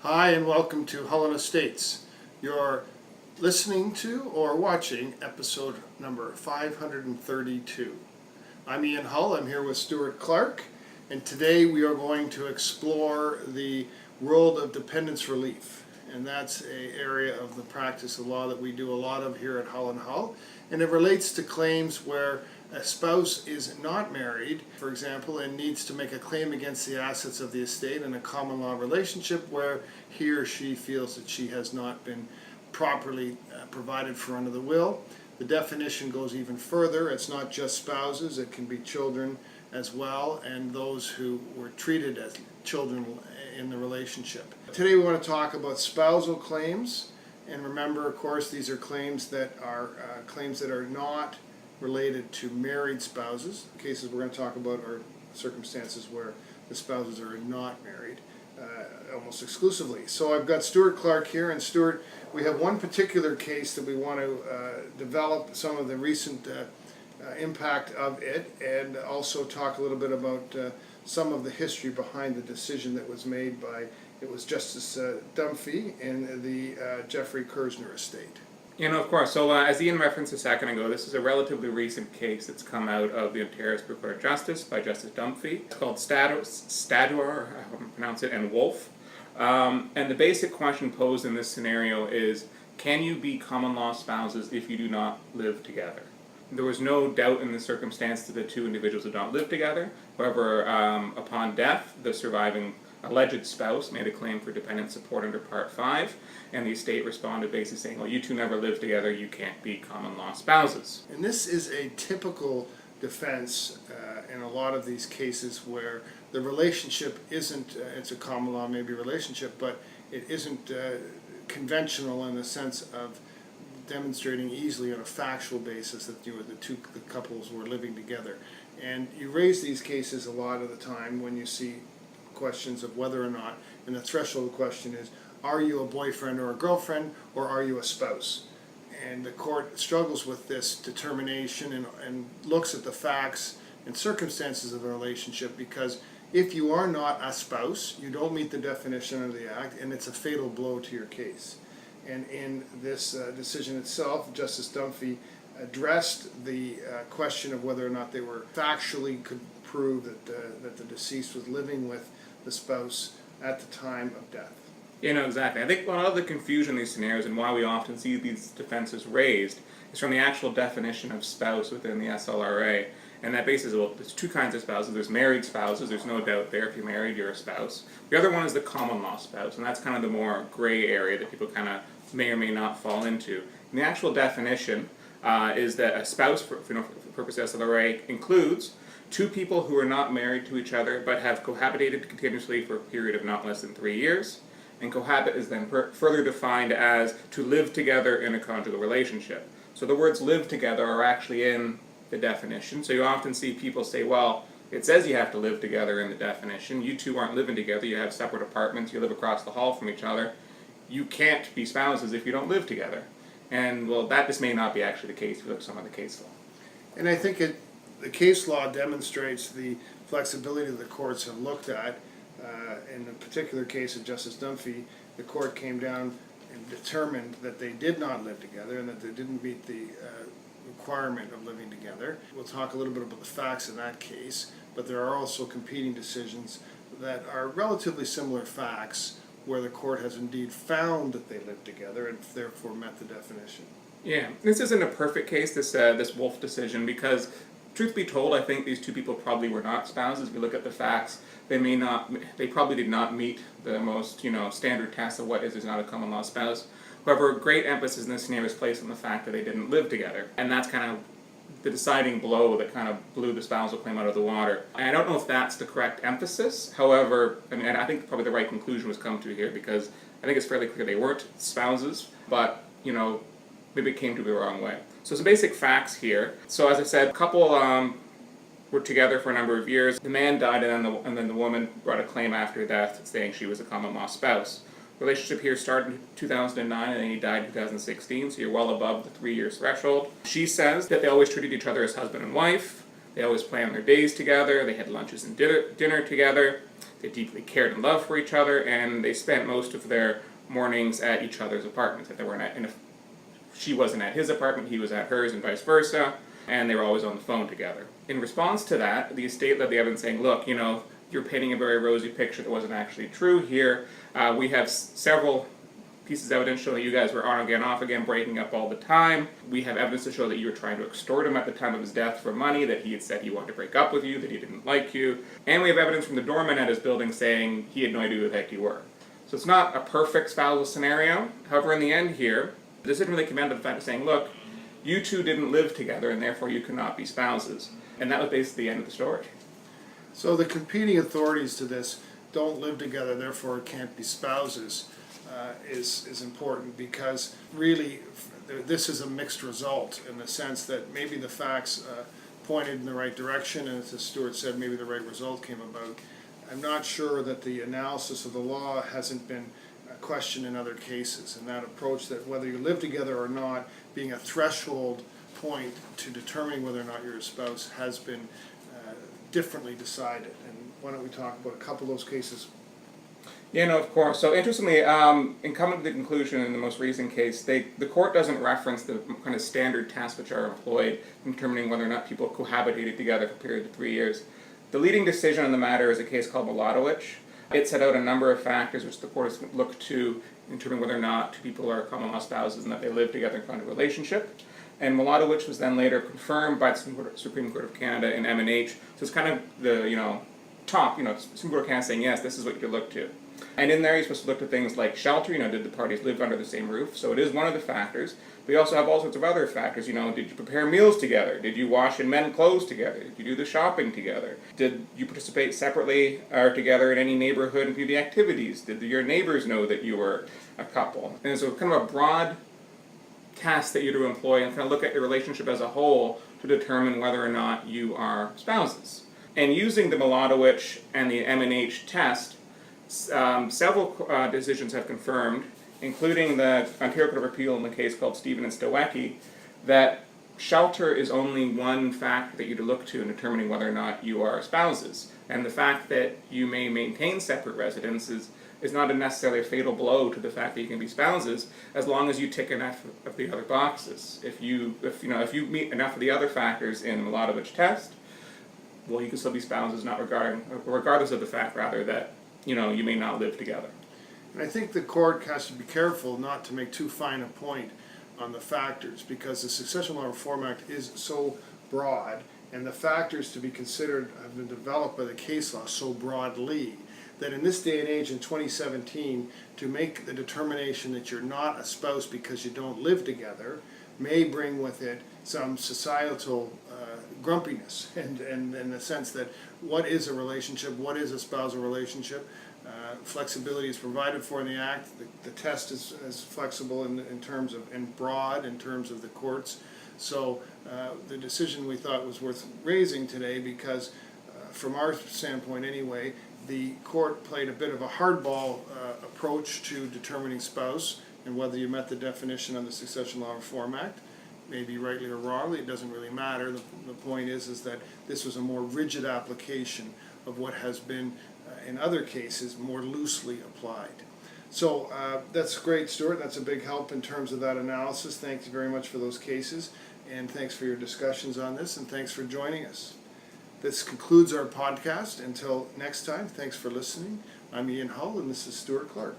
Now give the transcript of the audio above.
Hi and welcome to Hull Estates. You're listening to or watching episode number 532. I'm Ian Hull, I'm here with Stuart Clark, and today we are going to explore the world of dependence relief. And that's an area of the practice of law that we do a lot of here at Hull & Hull. And it relates to claims where a spouse is not married, for example, and needs to make a claim against the assets of the estate in a common law relationship where he or she feels that she has not been properly provided for under the will. The definition goes even further. It's not just spouses, it can be children as well, and those who were treated as children in the relationship. Today we want to talk about spousal claims, and remember, of course, these are claims that are not related to married spouses. The cases we're going to talk about are circumstances where the spouses are not married, almost exclusively. So I've got Stuart Clark here, and Stuart, we have one particular case that we want to develop some of the recent impact of it, and also talk a little bit about some of the history behind the decision that was made by, it was Justice Dunphy in the Jeffrey Kersner estate. Of course. So as Ian referenced a second ago, this is a relatively recent case that's come out of the Ontario Supreme Court of Justice by Justice Dunphy. It's called Stajduhar, I don't pronounce it, and Wolfe. And the basic question posed in this scenario is, can you be common law spouses if you do not live together? There was no doubt in the circumstance that the two individuals did not live together. However, upon death, the surviving alleged spouse made a claim for dependent support under Part 5, and the estate responded basically saying, well, you two never lived together, you can't be common law spouses. And this is a typical defense in a lot of these cases where the relationship isn't, it's a common law maybe relationship, but it isn't conventional in the sense of demonstrating easily on a factual basis that the couples were living together. And you raise these cases a lot of the time when you see questions of whether or not, and the threshold question is, are you a boyfriend or a girlfriend, or are you a spouse? And the court struggles with this determination and looks at the facts and circumstances of the relationship, because if you are not a spouse, you don't meet the definition of the Act, and it's a fatal blow to your case. And in this decision itself, Justice Dunphy addressed the question of whether or not they were factually could prove that the deceased was living with the spouse at the time of death. Exactly. I think a lot of the confusion in these scenarios and why we often see these defenses raised is from the actual definition of spouse within the SLRA. And that basis, well, there's two kinds of spouses. There's married spouses, there's no doubt there. If you're married, you're a spouse. The other one is the common law spouse, and that's kind of the more gray area that people kind of may or may not fall into. And the actual definition is that a spouse, for the purpose of SLRA, includes two people who are not married to each other but have cohabitated continuously for a period of not less than 3 years. And cohabit is then further defined as to live together in a conjugal relationship. So the words live together are actually in the definition. So you often see people say, well, it says you have to live together in the definition. You two aren't living together. You have separate apartments. You live across the hall from each other. You can't be spouses if you don't live together. And, well, that just may not be actually the case if you look at some of the case law. And I think the case law demonstrates the flexibility that the courts have looked at. In the particular case of Justice Dunphy, the court came down and determined that they did not live together and that they didn't meet the requirement of living together. We'll talk a little bit about the facts in that case, but there are also competing decisions that are relatively similar facts where the court has indeed found that they lived together and therefore met the definition. Yeah, this isn't a perfect case, this Wolfe decision, because truth be told, I think these two people probably were not spouses. If we look at the facts, they probably did not meet the most, standard test of what is not a common law spouse. However, great emphasis in this scenario is placed on the fact that they didn't live together. And that's kind of the deciding blow that kind of blew the spousal claim out of the water. And I don't know if that's the correct emphasis. However, and I think probably the right conclusion was come to here, because I think it's fairly clear they weren't spouses, but, maybe it came to be the wrong way. So some basic facts here. So as I said, a couple were together for a number of years. The man died, and then the woman brought a claim after death saying she was a common law spouse. The relationship here started in 2009, and then he died in 2016, so you're well above the 3-year threshold. She says that they always treated each other as husband and wife. They always planned their days together. They had lunches and dinner together. They deeply cared and loved for each other, and they spent most of their mornings at each other's apartments. If they weren't she wasn't at his apartment, he was at hers, and vice versa, and they were always on the phone together. In response to that, the estate led the evidence saying, look, you're painting a very rosy picture that wasn't actually true here. We have several pieces of evidence showing that you guys were on again, off again, breaking up all the time. We have evidence to show that you were trying to extort him at the time of his death for money, that he had said he wanted to break up with you, that he didn't like you. And we have evidence from the doorman at his building saying he had no idea who the heck you were. So it's not a perfect spousal scenario. However, in the end here, the decision really came down to the fact of saying, look, you two didn't live together and therefore you cannot be spouses. And that was basically the end of the story. So the competing authorities to this don't live together, therefore it can't be spouses, is important, because really this is a mixed result in the sense that maybe the facts pointed in the right direction, and as Stuart said, maybe the right result came about. I'm not sure that the analysis of the law hasn't been questioned in other cases, and that approach that whether you live together or not being a threshold point to determining whether or not you're a spouse has been differently decided. And why don't we talk about a couple of those cases? Yeah, no, of course. So interestingly, in coming to the conclusion in the most recent case, the court doesn't reference the kind of standard tests which are employed in determining whether or not people cohabitated together for a period of 3 years. The leading decision on the matter is a case called Miladowicz. It set out a number of factors which the court has looked to in determining whether or not two people are common law spouses and that they live together in kind of relationship. And Miladowicz was then later confirmed by the Supreme Court of Canada in M&H. So it's kind of the top, Supreme Court of Canada saying, yes, this is what you look to. And in there, you're supposed to look at things like shelter, did the parties live under the same roof? So it is one of the factors. But you also have all sorts of other factors, did you prepare meals together? Did you wash and mend clothes together? Did you do the shopping together? Did you participate separately or together in any neighborhood and community activities? Did your neighbors know that you were a couple? And so kind of a broad test that you're to employ and kind of look at your relationship as a whole to determine whether or not you are spouses. And using the Miladowicz and the M&H test, several decisions have confirmed, including the Ontario Court of Appeal in the case called Stephen and Stawecki, that shelter is only one factor that you to look to in determining whether or not you are spouses. And the fact that you may maintain separate residences is not necessarily a fatal blow to the fact that you can be spouses, as long as you tick enough of the other boxes. If you meet enough of the other factors in the Miladowicz test, well, you can still be spouses, regardless of the fact, rather, that you may not live together. And I think the court has to be careful not to make too fine a point on the factors, because the Succession Law Reform Act is so broad, and the factors to be considered have been developed by the case law so broadly, that in this day and age in 2017, to make the determination that you're not a spouse because you don't live together may bring with it some societal grumpiness, and in the sense that what is a relationship, what is a spousal relationship. Flexibility is provided for in the Act. The test is flexible in terms of, and broad in terms of the courts. So the decision we thought was worth raising today because from our standpoint anyway, the court played a bit of a hardball approach to determining spouse and whether you met the definition of the Succession Law Reform Act. Maybe rightly or wrongly, it doesn't really matter. The point is that this was a more rigid application of what has been, in other cases, more loosely applied. So that's great, Stuart. That's a big help in terms of that analysis. Thanks very much for those cases, and thanks for your discussions on this, and thanks for joining us. This concludes our podcast. Until next time, thanks for listening. I'm Ian Hull, and this is Stuart Clark.